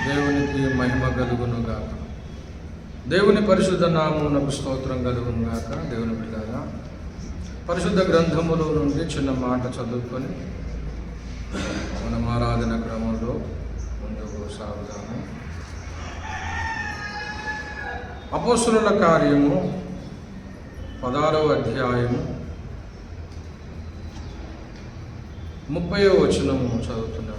దేవునికి మహిమ కలుగునుగాక. దేవుని పరిశుద్ధ నామమునకు స్తోత్రం కలుగునుగాక. దేవుని బిడ్డలారా, పరిశుద్ధ గ్రంథములో నుండి చిన్న మాట చదువుకొని మనం ఆరాధన క్రమంలో ముందుకు సాగుదాము. అపోస్తలుల కార్యము 16వ అధ్యాయము 30వ వచనము చదువుతున్నాను.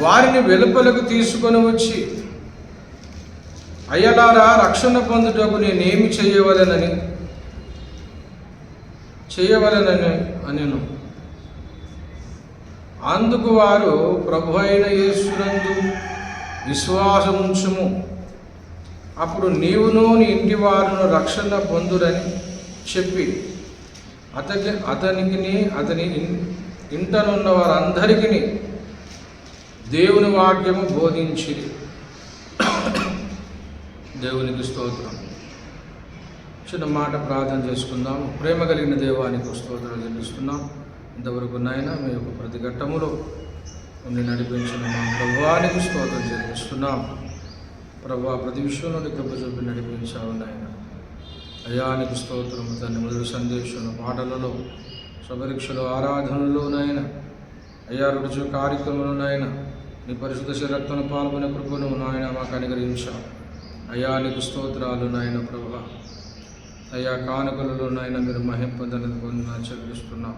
వారిని వెలుపలకు తీసుకొని వచ్చి, అయ్యలారా, రక్షణ పొందుటకు నేనేమి చేయవలెనని అనెను. అందుకు వారు, ప్రభు అయిన యేసునందు విశ్వాసముంచుము, అప్పుడు నీవును నీ ఇంటి వారును రక్షణ పొందురని చెప్పి అతనికి అతని ఇంటనున్న వారందరికీ దేవుని వాక్యము బోధించిరి. దేవునికి స్తోత్రం. చిన్న మాట ప్రార్థన చేసుకుందాము. ప్రేమ కలిగిన దేవానికి స్తోత్రం చెల్లిస్తున్నాం. ఇంతవరకు నాయన మీ యొక్క ప్రతి ఘట్టములో ఉండి నడిపించిన మా ప్రభువానికి స్తోత్రం చెల్లిస్తున్నాం. ప్రభువా, ప్రతి విషయంలో కృప చూపి నడిపించావు నాయన. అయానికి స్తోత్రం. తండ్రి, మొదటి సందేశంలో, పాటలలో, శుభరీక్షలో, ఆరాధనలో నాయన, అయ్యా రుచి కార్యక్రమంలో నాయన నీ పరిశుద్ధ శరీరత్వను పాల్గొనే కృపను నాయన మాకు అనుగ్రహించావు. అయానికి స్తోత్రాలు నాయన. ప్రభువా, అయ్యా కానుకలలో నాయన మీరు మహింపొందని పొందిన చెల్లిస్తున్నాం.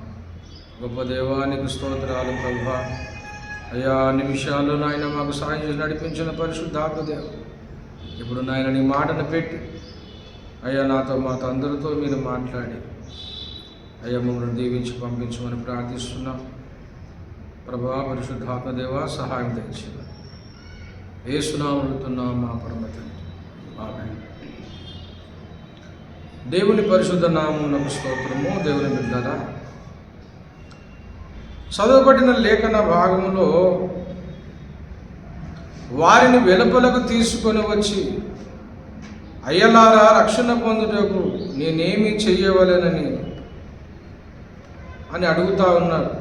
గొప్ప దేవానికి స్తోత్రాలు ప్రభువా. అయ్యా అన్ని విషయాల్లో నాయన మాకు సాయం చేసి నడిపించిన పరిశుద్ధాత్మ దేవ, ఇప్పుడు నాయన నీ మాటను పెట్టి అయ్యా నాతో మాతో అందరితో మీరు మాట్లాడి అయ్యా మమ్మల్ని దీవించి పంపించమని ప్రార్థిస్తున్నాం. ప్రభువా, పరిశుద్ధాత్మ దేవ, సహాయం తెచ్చింది యేసునామములో మా పరమ తండ్రి, ఆమేన్. దేవుని పరిశుద్ధ నామమునకు స్తోత్రము. దేవుని బిడ్డలారా, చదవబడిన లేఖన భాగములో వారిని వెలుపలకు తీసుకొని వచ్చి, అయ్యలారా, రక్షణ పొందుటకు నేనేమి చెయ్యవలెనని అని అడుగుతా ఉన్నారు.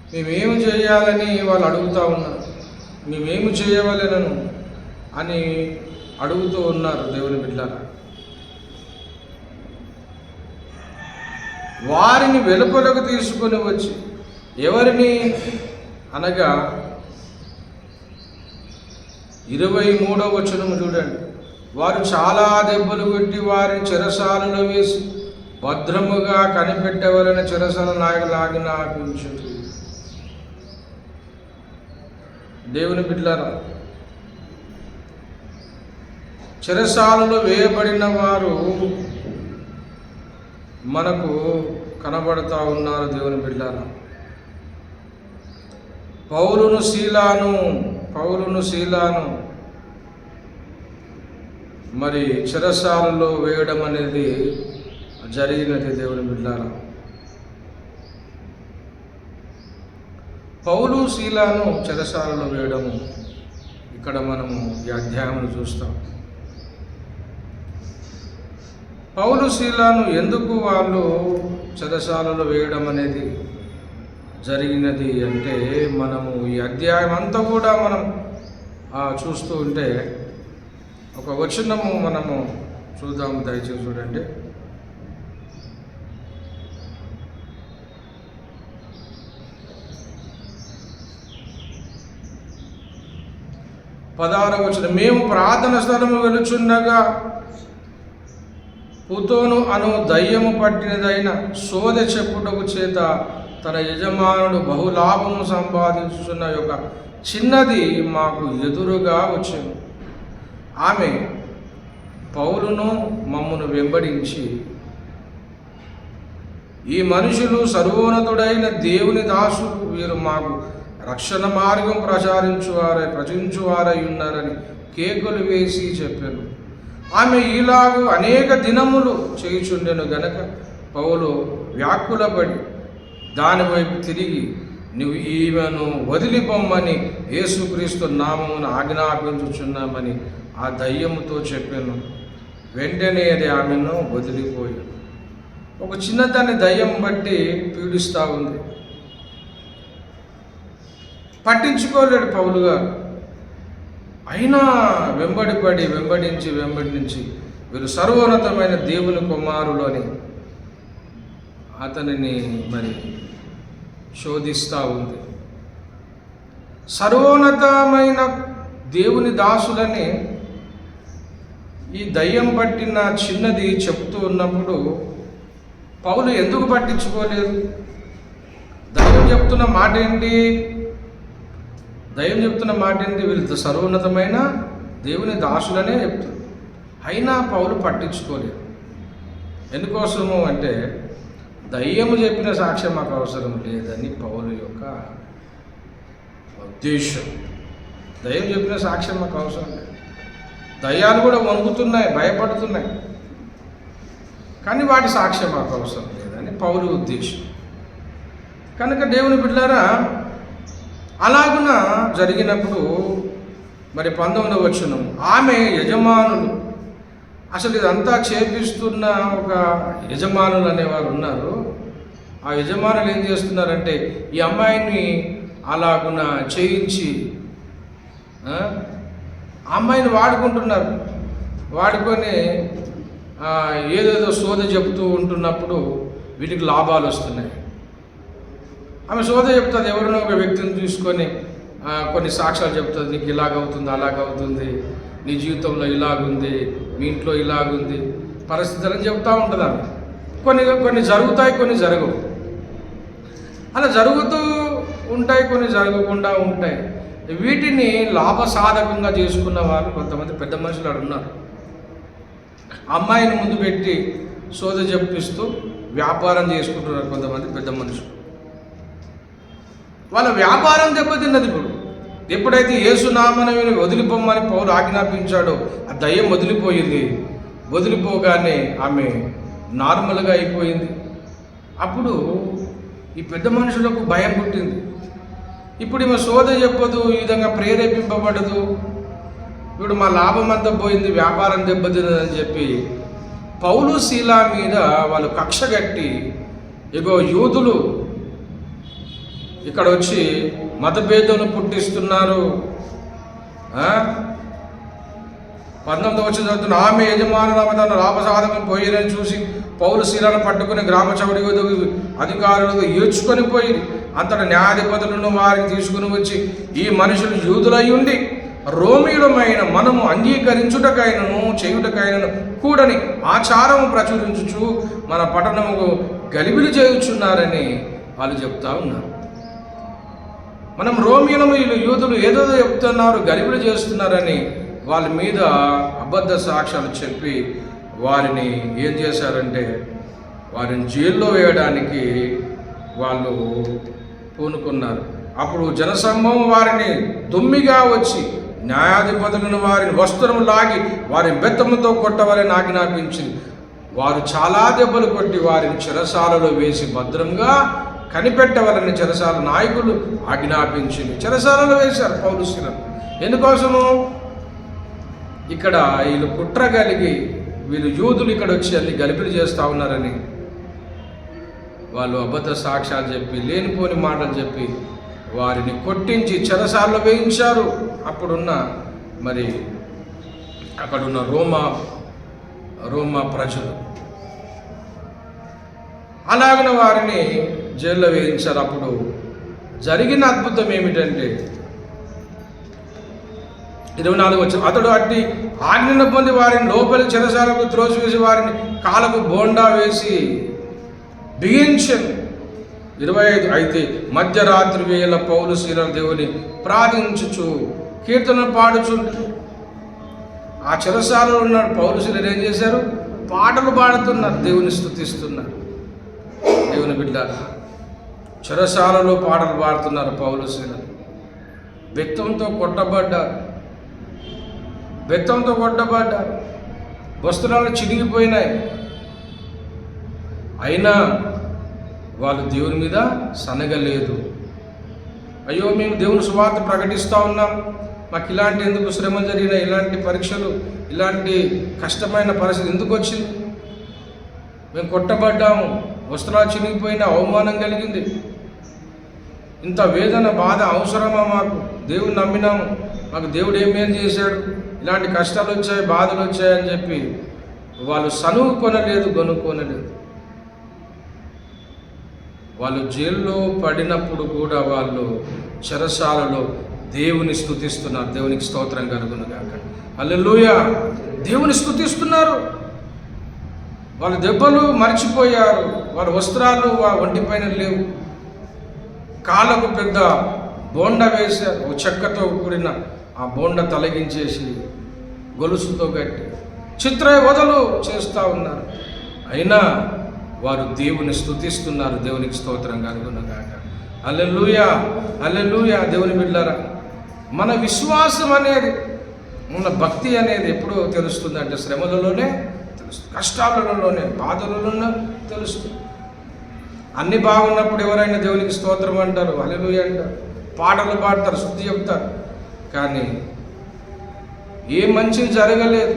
మేమేమి చేయాలని వాళ్ళు అడుగుతూ ఉన్నారు. మేమేమి చేయవలెనను అని అడుగుతూ ఉన్నారు. దేవుని బిడ్డలారా, వారిని వెలుపలకు తీసుకొని వచ్చి, ఎవరిని అనగా 23వ వచనము చూడండి. వారు చాలా దెబ్బలు కొట్టి వారిని చెరసాలలో వేసి భద్రముగా కనిపెట్టవలన చెరసాల నాయకులాగిన ఆపించుడు. దేవుని బిడ్డలారా, చెరసాలలో వేయబడిన వారు మనకు కనబడతా ఉన్నారు. దేవుని బిడ్డలారా, పౌలును శీలాను మరి చెరసాలలో వేయడం అనేది జరిగినది. దేవుని బిడ్డలారా, పౌలు శీలాను చెరసాలలో వేయడము ఇక్కడ మనము ఈ అధ్యాయంలో చూస్తాం. పౌలు శీలాను ఎందుకు వాళ్ళు చెరసాలలో వేయడం అనేది జరిగినది అంటే, మనము ఈ అధ్యాయం అంతా కూడా మనం చూస్తూ ఉంటే ఒక వచనము మనము చూద్దాము. దయచేసి చూడండి. పదహారవ వచనం. మేము ప్రార్థన స్థలము వెలుచుండగా పుతోను అను దయ్యము పట్టినదైన సోదె చెప్పుటకు చేత తన యజమానుడు బహులాభము సంపాదించుతున్న యొక్క చిన్నది మాకు ఎదురుగా వచ్చింది. ఆమె పౌలును మమ్మును వెంబడించి, ఈ మనుషులు సర్వోన్నతుడైన దేవుని దాసులు, వీరు మాకు రక్షణ మార్గం ప్రచురించువారై ఉన్నారని కేకులు వేసి చెప్పాను. ఆమె ఈలాగు అనేక దినములు చేయుచుండెను గనక పౌలు వ్యాకులపడి దానివైపు తిరిగి, నువ్వు ఈమెను వదిలిపోమ్మని యేసుక్రీస్తు నామమున ఆజ్ఞాపించుచున్నామని ఆ దయ్యముతో చెప్పాను. వెంటనే అది ఆమెను వదిలిపోయాను. ఒక చిన్నదాన్ని దయ్యం బట్టి పీడిస్తూ ఉంది. పట్టించుకోలేడు పౌలు గారు. అయినా వెంబడించి వీరు సర్వోన్నతమైన దేవుని కుమారులు అని అతనిని మరి శోధిస్తూ ఉంది. సర్వోన్నతమైన దేవుని దాసులని ఈ దయ్యం పట్టిన చిన్నది చెప్తూ ఉన్నప్పుడు పౌలు ఎందుకు పట్టించుకోలేదు? దయ్యం చెప్తున్న మాట ఏంటి? వీళ్ళు సర్వోన్నతమైన దేవుని దాసులనే చెప్తుంది. అయినా పౌలు పట్టించుకోలేదు. ఎందుకోసము అంటే దయ్యము చెప్పిన సాక్ష్యం మాకు అవసరం లేదని పౌలు యొక్క ఉద్దేశం. దయ్యం చెప్పిన సాక్ష్యం మాకు అవసరం లేదు. దయ్యాలు కూడా వణుకుతున్నాయి, భయపడుతున్నాయి, కానీ వాటి సాక్ష్యం మాకు అవసరం లేదని పౌలు ఉద్దేశం. కనుక దేవుని బిడ్డలారా, అలాగున జరిగినప్పుడు మరి 19వ వచనం, ఆమె యజమానులు, అసలు ఇదంతా చేపిస్తున్న ఒక యజమానులు అనేవారు ఉన్నారు. ఆ యజమానులు ఏం చేస్తున్నారంటే ఈ అమ్మాయిని అలాగున చేయించి అమ్మాయిని వాడుకుంటున్నారు. వాడుకొని ఏదేదో సోద చెబుతూ ఉంటున్నప్పుడు వీటికి లాభాలు వస్తున్నాయి. ఆమె సోద చెప్తుంది, ఎవరినో ఒక వ్యక్తిని తీసుకొని కొన్ని సాక్ష్యాలు చెప్తుంది. నీకు ఇలాగవుతుంది, అలాగవుతుంది, నీ జీవితంలో ఇలాగుంది, మీ ఇంట్లో ఇలాగుంది, పరిస్థితులను చెప్తూ ఉంటుంది. ఆమె కొన్ని జరుగుతాయి, కొన్ని జరగవు. అలా జరుగుతూ ఉంటాయి, కొన్ని జరగకుండా ఉంటాయి. వీటిని లాభసాధకంగా చేసుకున్న వాళ్ళు కొంతమంది పెద్ద మనుషులు అక్కడ ఉన్నారు. అమ్మాయిని ముందు పెట్టి సోద చెప్పిస్తూ వ్యాపారం చేసుకుంటున్నారు కొంతమంది పెద్ద మనుషులు. వాళ్ళ వ్యాపారం దెబ్బతిన్నది. ఎప్పుడైతే యేసునామమును వదిలిపోమని పౌలు ఆజ్ఞాపించాడో ఆ దయ్యం వదిలిపోయింది. వదిలిపోగానే ఆమె నార్మల్గా అయిపోయింది. అప్పుడు ఈ పెద్ద మనుషులకు భయం పుట్టింది. ఇప్పుడు ఈమె సోద చెప్పదు, ఈ విధంగా ప్రేరేపింపబడదు, ఇప్పుడు మా లాభం అంతా పోయింది, వ్యాపారం దెబ్బతిన్నదని చెప్పి పౌలు శీలా మీద వాళ్ళు కక్ష కట్టి, ఇగో యూదులు ఇక్కడ వచ్చి మతభేదాలు పుట్టిస్తున్నారు. 19వ వచనం చదువుతున్న, ఆమె యజమానుల తన లాభసాధకం పోయినని చూసి పౌలు శీలను పట్టుకుని గ్రామ చౌడి అధికారులకు ఈడ్చుకొని పోయి అంతటా న్యాయాధిపతులను వారిని తీసుకుని వచ్చి, ఈ మనుషులు యూదులై ఉండి రోమీయులమైన మనము అంగీకరించుటకైనను చేయుటకైనను కూడని ఆచారము ప్రచురించుచు మన పట్టణముకు గలిబిలి చేయుచున్నారని వాళ్ళు చెప్తా ఉన్నారు. మనం రోమియోలము, వీళ్ళు యూదులు ఏదో చెప్తున్నారు, గలిబిలి చేస్తున్నారని వాళ్ళ మీద అబద్ధ సాక్ష్యాలు చెప్పి వారిని ఏం చేశారంటే వారిని జైల్లో వేయడానికి వాళ్ళు పూనుకున్నారు. అప్పుడు జనసమూహం వారిని దొమ్మిగా వచ్చి న్యాయాధిపతులను వారిని వస్త్రము లాగి వారిని బెత్తముతో కొట్టవాలని ఆజ్ఞాపించింది. వారు చాలా దెబ్బలు కొట్టి వారిని చెరసాలలో వేసి భద్రంగా కనిపెట్టవాలని చెరసాల నాయకులు ఆజ్ఞాపించింది. చెరసాలలో వేశారు పౌలు శీలను. ఎందుకోసము? ఇక్కడ వీళ్ళు కుట్ర కలిగి వీళ్ళు యూదులు ఇక్కడ వచ్చి అన్ని గలిబిలి చేస్తూ ఉన్నారని వాళ్ళు అబద్ధ సాక్ష్యాలు చెప్పి లేనిపోని మాటలు చెప్పి వారిని కొట్టించి చెరసాలలో వేయించారు. అప్పుడున్న మరి అక్కడున్న రోమా ప్రజలు అలాగిన వారిని జైల్లో వేయించారు. అప్పుడు జరిగిన అద్భుతం ఏమిటంటే 24 వచ్చిన, అతడు అట్టి ఆజ్ఞను పొంది వారిని లోపలి చెరసాలకు త్రోసివేసి వారిని కాళ్ళకు బోండా వేసి బిగించెను. 25 అయితే మధ్యరాత్రి వేళ పౌలు శీలను దేవుని ప్రార్థించుచు కీర్తనలు పాడుచు, ఆ చెరసాలలో ఉన్న పౌలు శీలను ఏం చేశారు? పాటలు పాడుతున్నారు, దేవుని స్తుతిస్తున్నారు. దేవుని బిడ్డ చెరసాలలో పాటలు పాడుతున్నారు పౌలు శీలను. బెత్తంతో కొట్టబడ్డారు, వస్త్రాలు చిరిగిపోయినాయి. అయినా వాళ్ళు దేవుని మీద సనగలేదు. అయ్యో, మేము దేవుని సువార్త ప్రకటిస్తూ ఉన్నాం, మాకు ఇలాంటి ఎందుకు శ్రమ జరిగిన, ఇలాంటి పరీక్షలు, ఇలాంటి కష్టమైన పరిస్థితి ఎందుకు వచ్చింది? మేము కొట్టబడ్డాము, వస్త్రాలు చినిగిపోయిన అవమానం కలిగింది, ఇంత వేదన బాధ అవసరమా మాకు? దేవుడు నమ్మినాము, మాకు దేవుడు ఏమేం చేశాడు, ఇలాంటి కష్టాలు వచ్చాయి, బాధలు వచ్చాయని చెప్పి వాళ్ళు సనువు కొనలేదు, గొనుక్కొనలేదు. వాళ్ళు జైల్లో పడినప్పుడు కూడా వాళ్ళు చెరసాలలో దేవుని స్తుతిస్తున్నారు. దేవునికి స్తోత్రం కలుగును గాక. హల్లెలూయా. దేవుని స్తుతిస్తున్నారు. వాళ్ళ దెబ్బలు మర్చిపోయారు, వాళ్ళ వస్త్రాలు ఒంటిపైన లేవు, కాళ్ళకు పెద్ద బోండ వేశారు, ఒక చెక్కతో కూడిన ఆ బోండ తొలగించేసి గొలుసుతో కట్టి చిత్రవదలు చేస్తూ ఉన్నారు. అయినా వారు దేవుని స్తుతిస్తున్నారు. దేవునికి స్తోత్రం కలుగును గాక. హల్లెలూయా, హల్లెలూయా. దేవుని బిడ్డలారా, మన విశ్వాసం అనేది, మన భక్తి అనేది ఎప్పుడు తెలుస్తుంది అంటే శ్రమలలోనే తెలుస్తుంది, కష్టాలలోనే, బాధలలోనే తెలుస్తుంది. అన్నీ బాగున్నప్పుడు ఎవరైనా దేవునికి స్తోత్రం అంటారు, హల్లెలూయా అంటారు, పాటలు పాడతారు, శుద్ధి చెప్తారు. కానీ ఏ మంచి జరగలేదు,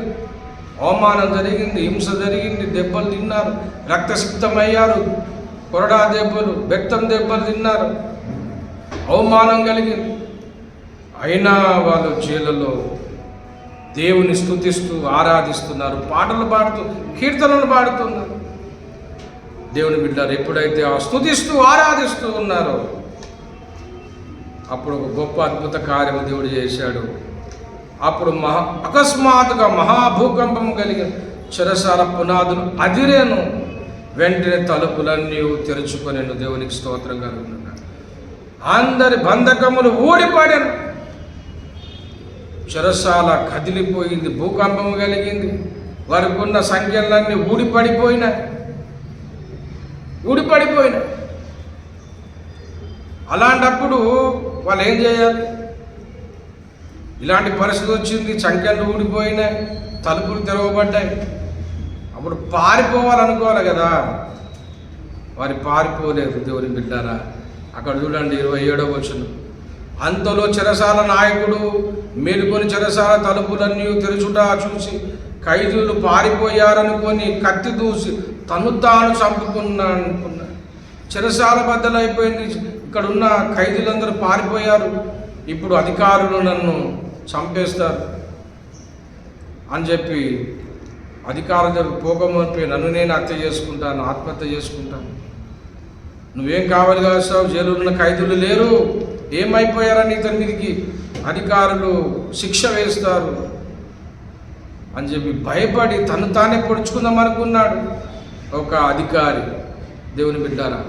అవమానం జరిగింది, హింస జరిగింది, దెబ్బలు తిన్నారు, రక్తసిక్తమయ్యారు, కొరడా దెబ్బలు, బెత్తం దెబ్బలు తిన్నారు, అవమానం కలిగింది. అయినా వాళ్ళు జైలులో దేవుని స్తుతిస్తూ ఆరాధిస్తున్నారు, పాటలు పాడుతూ, కీర్తనలు పాడుతున్నారు. దేవుని బిడ్డలారా, ఎప్పుడైతే ఆ స్తుతిస్తూ ఆరాధిస్తూ ఉన్నారో అప్పుడు ఒక గొప్ప అద్భుత కార్యము దేవుడు చేశాడు. అప్పుడు అకస్మాత్తుగా మహాభూకంపం కలిగిన చెరసాల పునాదులు అదిరేను, వెంటనే తలుపులన్నీ తెరుచుకొనేను. దేవునికి స్తోత్రం కలుగును. అందరి బంధకములు ఊడిపడాను, చెరసాల కదిలిపోయింది, భూకంపం కలిగింది, వారికి ఉన్న సంఖ్యలన్నీ ఊడిపడిపోయినాయి. అలాంటప్పుడు వాళ్ళు ఏం చేయాలి? ఇలాంటి పరిస్థితి వచ్చింది, సంఖ్యలు ఊడిపోయినాయి, తలుపులు తెరవబడ్డాయి. అప్పుడు పారిపోవాలనుకోవాలి కదా, వారి పారిపోలేదు. దేవుని బిడ్డారా, అక్కడ చూడండి 27వ వచనం. అంతలో చెరసాల నాయకుడు మేలుకొని చెరసాల తలుపులన్నీ తెరుచుట చూసి ఖైదీలు పారిపోయారనుకొని కత్తి దూసి తను తాను చంపుకున్నాడు. చెరసాల బద్దలైపోయింది, ఇక్కడ ఉన్న ఖైదీలందరూ పారిపోయారు, ఇప్పుడు అధికారులు నన్ను చంపేస్తారు అని చెప్పి అధికారుల దగ్గర పోకమనిపోయి నన్ను నేను హత్య చేసుకుంటాను, ఆత్మహత్య చేసుకుంటాను, నువ్వేం కావాలి కాస్తావు, జైలు ఉన్న ఖైదీలు లేరు, ఏమైపోయారని ఇతని మీదకి అధికారులు శిక్ష వేస్తారు అని చెప్పి భయపడి తను తానే పొడుచుకుందాం అనుకున్నాడు ఒక అధికారి. దేవుని బిడ్డారా,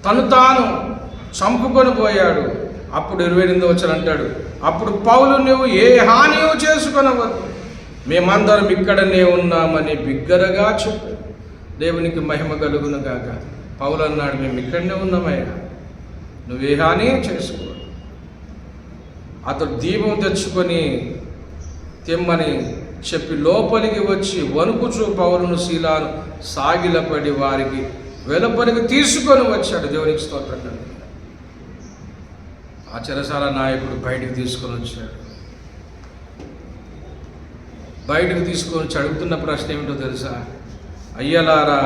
తను తాను చంపుకొని పోయాడు. అప్పుడు 28వ వచనం అంటాడు, అప్పుడు పౌలు, నువ్వు ఏ హానియో చేసుకొనవద్దు, మేమందరం ఇక్కడనే ఉన్నామని బిగ్గరగా చెప్పాడు. దేవునికి మహిమ కలుగును గాక. పౌలు అన్నాడు, మేము ఇక్కడనే ఉన్నామయ్యా, నువ్వే హాని చేసుకో. అతడు దీపం తెచ్చుకొని తెమ్మని చెప్పి లోపలికి వచ్చి వణుకుచూ పౌలును శీలాను సాగిలపడి వారికి వెలుపలికి తీసుకొని వచ్చాడు. దేవునికి స్తోత్రం. ఆ చెరసాల నాయకుడు బయటికి తీసుకొని వచ్చాడు. బయటకు తీసుకొని వచ్చి అడుగుతున్న ప్రశ్న ఏమిటో తెలుసా? అయ్యలారా,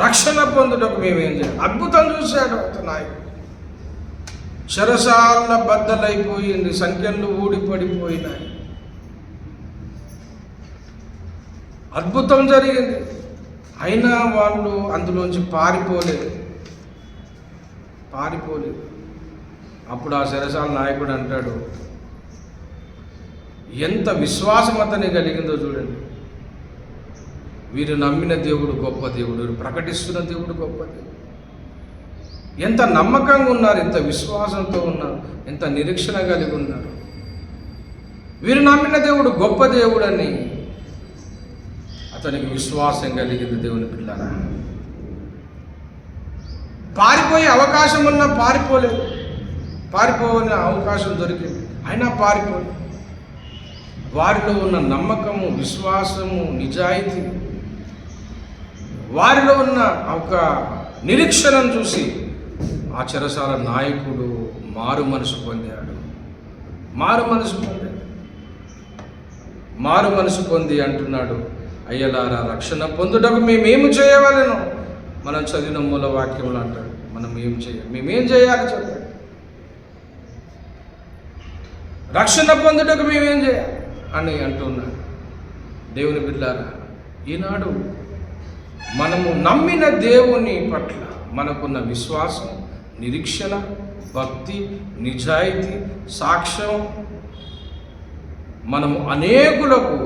రక్షణ పొందుటకు మేమేం చేయాలి? అద్భుతం చూశాడు అతను నాయకుడు. చెరసాల బద్దలైపోయింది, సంఖ్యలు ఊడిపడిపోయినాయి, అద్భుతం జరిగింది. అయినా వాళ్ళు అందులోంచి పారిపోలేదు. అప్పుడు ఆ చెరసాల నాయకుడు అంటాడు, ఎంత విశ్వాసం అతని కలిగిందో చూడండి. వీరు నమ్మిన దేవుడు గొప్ప దేవుడు, వీరు ప్రకటిస్తున్న దేవుడు గొప్ప దేవుడు. ఎంత నమ్మకంగా ఉన్నారు, ఎంత విశ్వాసంతో ఉన్నారు, ఎంత నిరీక్షణ కలిగి ఉన్నారు. వీరు నమ్మిన దేవుడు గొప్ప దేవుడని అతనికి విశ్వాసం కలిగింది. దేవుని పిల్లరా, పారిపోయే అవకాశం ఉన్నా పారిపోలేదు, పారిపోయిన అవకాశం దొరికింది, అయినా పారిపోలేదు. వారిలో ఉన్న నమ్మకము, విశ్వాసము, నిజాయితీ, వారిలో ఉన్న ఒక నిరీక్షణను చూసి ఆ చెరసాల నాయకుడు మారు మనసు పొందాడు. మారు మనసు పొంది అంటున్నాడు, అయ్యలారా రక్షణ పొందుటకు మేమేమి చేయవలెను? మనం చదివిన మూల వాక్యములు అంటాడు, మనం ఏం చేయాలి, మేమేం చేయాలి చెప్పండి. రక్షణ పొందుటకు మేమేం చేయాలి అని అంటున్నాడు. దేవుని బిడ్డలారా, ఈనాడు మనము నమ్మిన దేవుని పట్ల మనకున్న విశ్వాసం, నిరీక్షణ, భక్తి, నిజాయితీ, సాక్ష్యం మనము అనేకులకు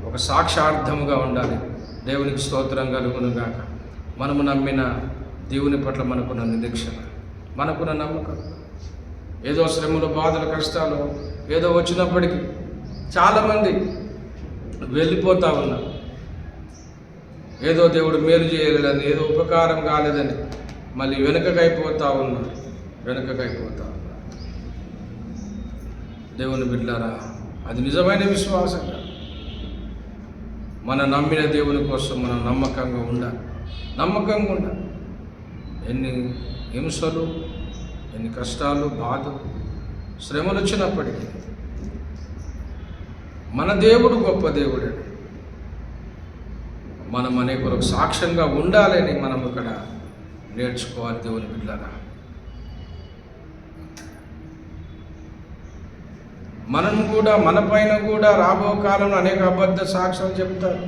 ఒక సాక్షార్థముగా ఉండాలి. దేవునికి స్తోత్రం కలుగునుగాక. మనము నమ్మిన దేవుని పట్ల మనకున్న నిరీక్షణ, మనకున్న నమ్మకం. ఏదో శ్రమలు, బాధలు, కష్టాలు ఏదో వచ్చినప్పటికీ చాలామంది వెళ్ళిపోతూ ఉన్నారు. ఏదో దేవుడు మేలు చేయలేదని, ఏదో ఉపకారం కాలేదని మళ్ళీ వెనుకకైపోతూ ఉన్నారు. దేవుని బిడ్డలారా, అది నిజమైన విశ్వాసంగా మన నమ్మిన దేవుని కోసం మనం నమ్మకంగా ఉండాలి. ఎన్ని హింసలు, ఎన్ని కష్టాలు, బాధలు, శ్రమలు వచ్చినప్పటికీ మన దేవుడు గొప్ప దేవుడే. మనం అనేకులకు సాక్ష్యంగా ఉండాలని మనం ఇక్కడ నేర్చుకోవాలి. దేవుని బిడ్డలారా, మనం కూడా, మన పైన కూడా రాబో కాలంలో అనేక అబద్ధ సాక్ష్యాలు చెప్తారు.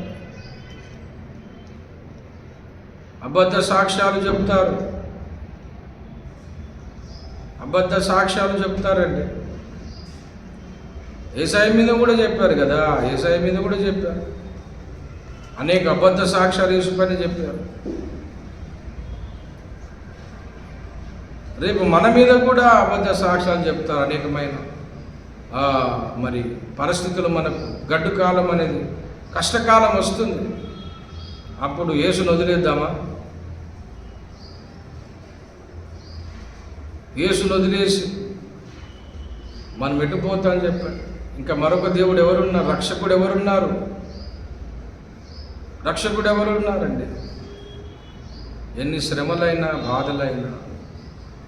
అబద్ధ సాక్ష్యాలు చెప్తారండి. యేసయ్య మీద కూడా చెప్పారు కదా, అనేక అబద్ధ సాక్ష్యాలు యేసు పైన చెప్పారు. రేపు మన మీద కూడా అబద్ధ సాక్ష్యాలు చెప్తారు. అనేకమైన మరి పరిస్థితులు, మనకు గడ్డు కాలం అనేది, కష్టకాలం వస్తుంది. అప్పుడు యేసును వదిలేద్దామా? యేసును వదిలేసి మనం ఎటుపోతా అని చెప్పాడు. ఇంకా మరొక దేవుడు ఎవరున్నారు? రక్షకుడు ఎవరున్నారండి? ఎన్ని శ్రమలైనా, బాధలైనా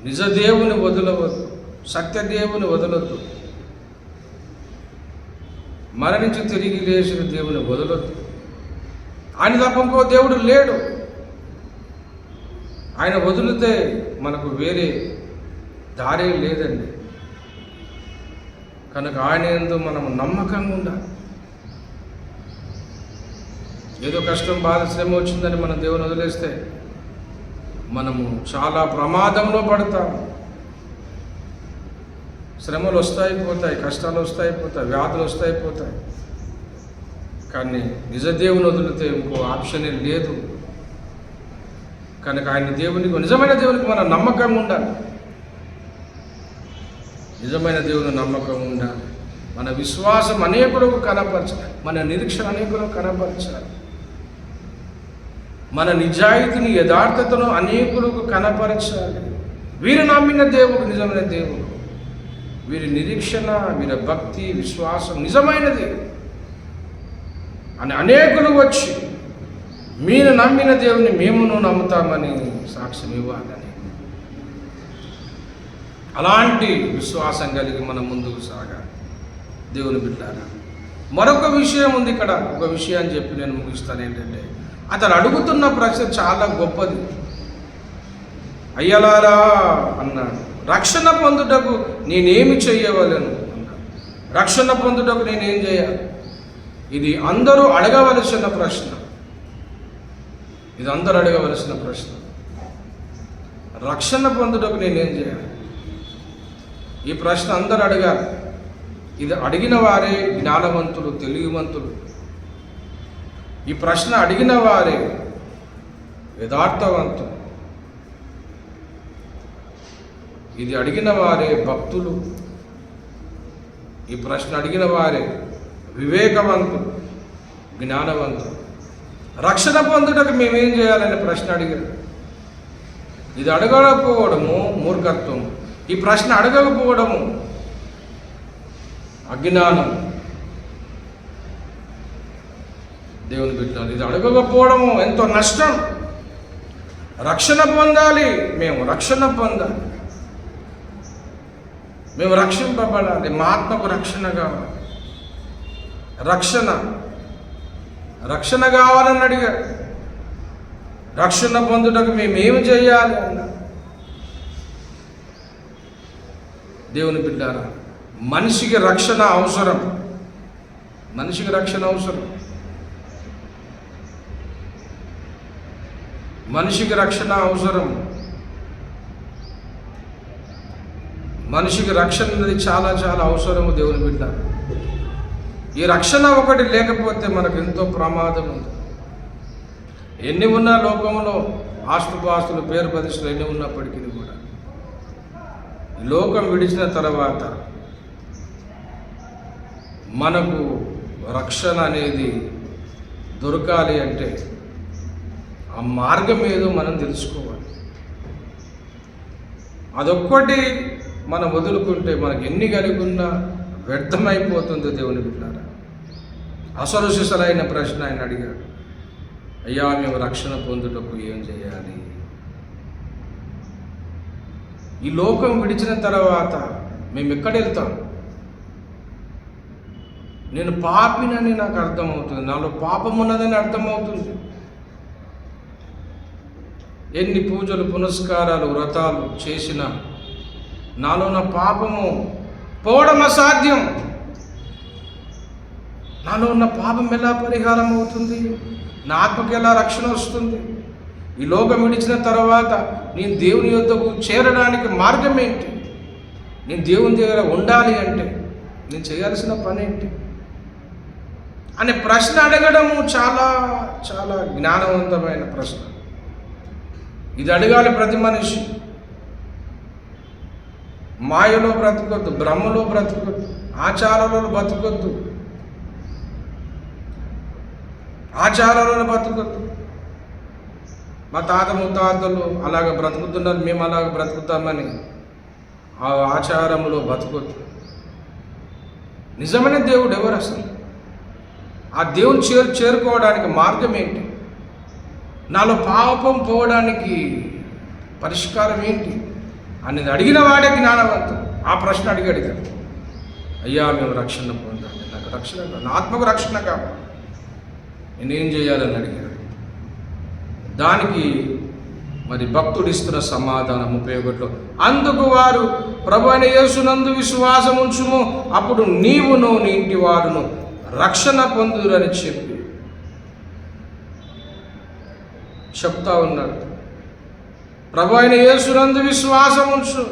నిజ దేవుని వదలవద్దు, సత్యదేవుని వదలొద్దు, మరణించి తిరిగి లేచిన దేవుని వదలొద్దు. ఆయన తప్ప ఇంకో దేవుడు లేడు. ఆయన వదిలితే మనకు వేరే దారే లేదండి. కనుక ఆయన యందు మనం నమ్మకంగా ఉండాలి. ఏదో కష్టం, బాధ, శ్రమ వచ్చిందని మనం దేవుని వదిలేస్తే మనము చాలా ప్రమాదంలో పడతాము. శ్రమలు వస్తాయి పోతాయి, కష్టాలు వస్తాయి పోతాయి, వ్యాధులు వస్తాయి పోతాయి. కానీ నిజ దేవుని వదిలితే ఇంకో ఆప్షనే లేదు. కనుక ఆయన దేవునికి, నిజమైన దేవునికి మన నమ్మకం ఉండాలి. మన విశ్వాసం అనేకులకు కనపరచాలి, మన నిరీక్షణ అనేకులకు కనపరచాలి, మన నిజాయితీని, యథార్థతను అనేకులకు కనపరచాలి. వీరు నమ్మిన దేవుడు నిజమైన దేవుడు, వీరి నిరీక్షణ, వీరి భక్తి, విశ్వాసం నిజమైనది అని అనేకులు వచ్చి మీరు నమ్మిన దేవుని మేమును నమ్ముతామని సాక్ష్యం ఇవ్వాలని, అలాంటి విశ్వాసం కలిగి మనం ముందుకు సాగాలి. దేవుని బిడ్డలారా, మరొక విషయం ఉంది ఇక్కడ. ఒక విషయాన్ని చెప్పి నేను ముగిస్తాను. ఏంటంటే, అతను అడుగుతున్న ప్రశ్న చాలా గొప్పది. అయ్యలారా అన్నాడు, రక్షణ పొందుటకు నేనేమి చెయ్యవలను అన్నాడు. రక్షణ పొందుటకు నేనేం చేయాలి? ఇది అందరూ అడగవలసిన ప్రశ్న. రక్షణ పొందుటకు నేనేం చేయాలి? ఈ ప్రశ్న అందరూ అడగాలి. ఇది అడిగిన వారే జ్ఞానవంతులు, తెలివివంతులు. ఈ ప్రశ్న అడిగిన వారే యథార్థవంతులు. ఇది అడిగిన వారే భక్తులు. ఈ ప్రశ్న అడిగిన వారే వివేకవంతులు, జ్ఞానవంతులు. రక్షణ పొందుటకు మేమేం చేయాలని ప్రశ్న అడిగారు. ఇది అడగకపోవడము మూర్ఖత్వం. ఈ ప్రశ్న అడగకపోవడము అజ్ఞానం. దేవుని బిడ్డలారా, ఇది అడగకపోవడము ఎంతో నష్టం. రక్షణ పొందాలి, మేము రక్షింపబడాలి. మా ఆత్మకు రక్షణ కావాలి. రక్షణ రక్షణ కావాలని అడిగాడు. రక్షణ పొందుటకు మేమేమి చేయాలి అన్న. దేవుని బిడ్డారా, మనిషికి రక్షణ అవసరం. మనిషికి రక్షణ అవసరం. మనిషికి రక్షణ అవసరం. మనిషికి రక్షణ అనేది చాలా చాలా అవసరము దేవుని బిడ్డ. ఈ రక్షణ ఒకటి లేకపోతే మనకు ఎంతో ప్రమాదం ఉంది. ఎన్ని ఉన్నా లోకంలో ఆస్తుపాస్తులు, పేరు ప్రతిష్టలు ఎన్ని ఉన్నప్పటికీ కూడా ఈ లోకం విడిచిన తర్వాత మనకు రక్షణ అనేది దొరకాలి అంటే ఆ మార్గం ఏదో మనం తెలుసుకోవాలి. అదొక్కటి మనం వదులుకుంటే మనకు ఎన్ని కలిగి ఉన్నా వ్యర్థమైపోతుంది దేవుని బిడ్డారా. అసలు సిసలైన ప్రశ్న ఆయన అడిగాడు, అయ్యా మేము రక్షణ పొందుటకు ఏం చేయాలి? ఈ లోకం విడిచిన తర్వాత మేము ఎక్కడ వెళ్తాం? నేను పాపినని నాకు అర్థమవుతుంది, నాలో పాపం ఉన్నదని అర్థమవుతుంది. ఎన్ని పూజలు, పునస్కారాలు, వ్రతాలు చేసినా నాలో ఉన్న పాపము పోవడం అసాధ్యం. నాలో ఉన్న పాపం ఎలా పరిహారం అవుతుంది? నా ఆత్మకి ఎలా రక్షణ వస్తుంది? ఈ లోకం విడిచిన తర్వాత నేను దేవుని యొద్దకు చేరడానికి మార్గం ఏంటి? నేను దేవుని దగ్గర ఉండాలి అంటే నేను చేయాల్సిన పని ఏంటి అనే ప్రశ్న అడగడము చాలా చాలా జ్ఞానవంతమైన ప్రశ్న. ఇది అడగాలి ప్రతి మనిషి. మాయలో బ్రతకొద్దు, భ్రమలో బ్రతకొద్దు, ఆచారాలలో బ్రతకొద్దు, ఆచారాలను బ్రతకొద్దు. మా తాత ముత్తాతలు అలాగ బ్రతుకుతున్నారు, మేము అలాగ బ్రతుకుతామని ఆ ఆచారంలో బ్రతకొద్దు. నిజమైన దేవుడు ఎవరు అసలు? ఆ దేవుని చేరుకోవడానికి మార్గం ఏంటి? నాలో పాపం పోవడానికి పరిష్కారం ఏంటి అనేది అడిగిన వాడే జ్ఞానవంతుడు. ఆ ప్రశ్న అడిగాడు కదా, అయ్యా మేము రక్షణ పొందాలి, నాకు రక్షణ, నా ఆత్మకు రక్షణ కావాలి, నేనేం చేయాలని అడిగాడు. దానికి మరి భక్తుడు ఇస్తున్న సమాధానం 31లో, అందుకు వారు ప్రభు అయిన యేసునందు విశ్వాసం ఉంచుము, అప్పుడు నీవును నీ ఇంటి వారును రక్షణ పొందురని చెప్తా ఉన్నాడు. ప్రభు అయిన యేసునందు విశ్వాసం ఉంచు,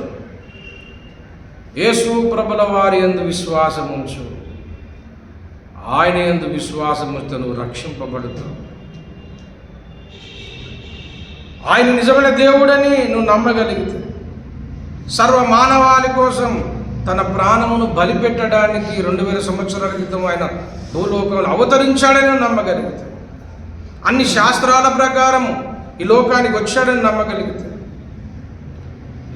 యేసు ప్రభుల వారి యందు విశ్వాసం ఉంచు, ఆయన యందు విశ్వాసం ఉంచితే నువ్వు రక్షింపబడుతావు. ఆయన నిజమైన దేవుడని నువ్వు నమ్మగలిగితే, సర్వ మానవాళి కోసం తన ప్రాణమును బలిపెట్టడానికి 2000 సంవత్సరాల క్రితం ఆయన భూలోకంలో అవతరించాడని నమ్మగలిగితే, అన్ని శాస్త్రాల ప్రకారము ఈ లోకానికి వచ్చాడని నమ్మగలిగితే,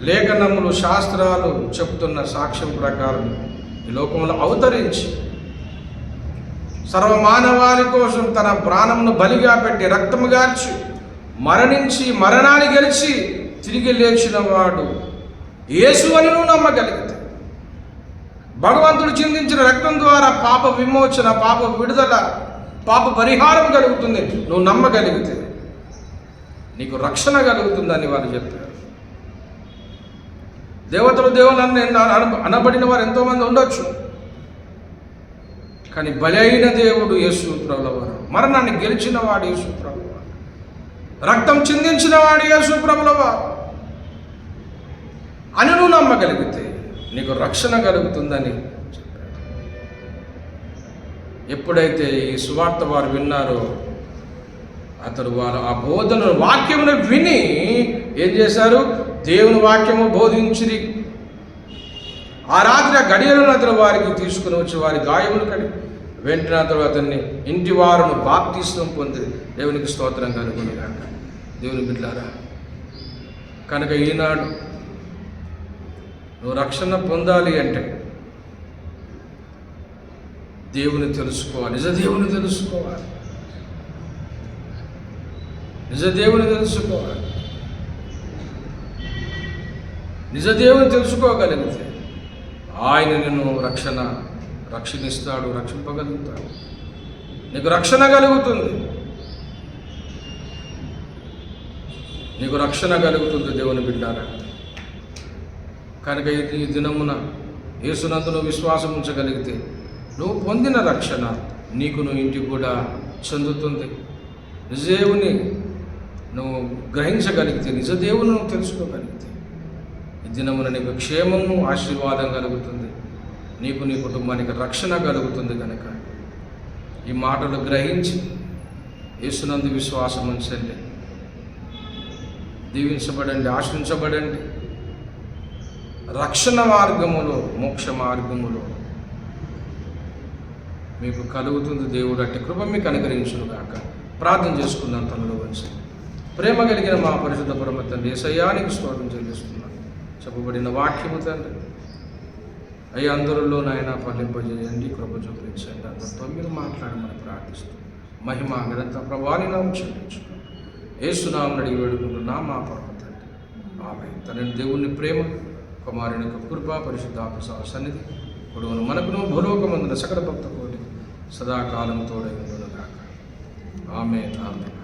లేఖనములు, శాస్త్రాలు చెప్తున్న సాక్ష్యం ప్రకారం ఈ లోకంలో అవతరించి సర్వమానవాళి కోసం తన ప్రాణమును బలిగా పెట్టి రక్తము గార్చి మరణించి మరణాన్ని గెలిచి తిరిగి లేచిన వాడు యేసు అని నువ్వు నమ్మగలిగితే, భగవంతుడు చిందించిన రక్తం ద్వారా పాప విమోచన, పాప విడుదల, పాప పరిహారం కలుగుతుంది నువ్వు నమ్మగలిగితే నీకు రక్షణ కలుగుతుందని వారు చెప్పారు. దేవతలు దేవుళ్ళు అనబడిన వారు ఎంతోమంది ఉండొచ్చు, కానీ బలి అయిన దేవుడు యేసు ప్రభులవారు, మరణాన్ని గెలిచిన వాడు యేసు ప్రభులవారు, రక్తం చిందించిన వాడు యేసు ప్రభులవారు అని నువ్వు నమ్మగలిగితే నీకు రక్షణ కలుగుతుందని చెప్పారు. ఎప్పుడైతే ఈ సువార్త వారు విన్నారో అతడు వారు ఆ బోధన వాక్యమును విని ఏం చేశారు? దేవుని వాక్యము బోధించిరి. ఆ రాత్రి ఆ గడియలను అతను వారికి తీసుకుని వచ్చి వారి గాయములు కడి వెంటనే అతడు అతన్ని ఇంటి వారును బాప్తిస్మం పొంది దేవునికి స్తోత్రం కలుగునుగాక. దేవుని బిడ్డలారా, కనుక ఈనాడు నువ్వు రక్షణ పొందాలి అంటే దేవుని తెలుసుకోవాలి, నిజ దేవుని తెలుసుకోవాలి, నిజ దేవుని తెలుసుకోవాలి. నిజ దేవుని తెలుసుకోగలిగితే ఆయన నిన్ను రక్షణిస్తాడు, రక్షింపగలుగుతాడు. నీకు రక్షణ కలుగుతుంది. నీకు రక్షణ కలుగుతుంది దేవుని బిడ్డారా. కనుక ఈ దినమున యేసునందు నువ్వు విశ్వాసం ఉంచగలిగితే నువ్వు పొందిన రక్షణ నీకును ఇంటికి కూడా చెందుతుంది. నిజదేవుని నువ్వు గ్రహించగలిగితే, నిజదేవుని నువ్వు తెలుసుకోగలిగితే ఈ దినమున నీకు క్షేమము, ఆశీర్వాదం కలుగుతుంది. నీకు నీ కుటుంబానికి రక్షణ కలుగుతుంది. కనుక ఈ మాటలు గ్రహించి యేసునందు విశ్వాసం ఉంచండి, దీవించబడండి, ఆశ్రయించబడండి. రక్షణ మార్గములో, మోక్ష మార్గములో మీకు కలుగుతుంది. దేవుడు అట్టి కృప మీకు అనుగ్రహించునుగాక. ప్రార్థన చేసుకుందాం తనలో వచ్చి. ప్రేమ కలిగిన మా పరిశుద్ధ పరమ తండ్రి యేసయ్యానికి స్తోత్రం చెల్లిస్తున్నాను. చెప్పబడిన వాక్యము తండ్రి అయ్యా అందరిలో నాయన ఫలింపజేయండి, కృప చూపించండి. అందరితో మీరు మాట్లాడమని ప్రార్థిస్తూ మహిమ ఘనత ప్రభావాన్ని నాకు చెల్లించుకోండి. యేసునామమున అడిగి వేడుకుంటున్నా మా పరమ తండ్రి, ఆమేన్. తండ్రి దేవుని ప్రేమ, కుమారుని యొక్క కృప, పరిశుద్ధాత్మ సన్నిధి పొడవును మనకును భూలోకమందున సకల భక్త కోటి సదాకాలం తోడై ఉండును గాక. ఆమేన్, ఆమేన్.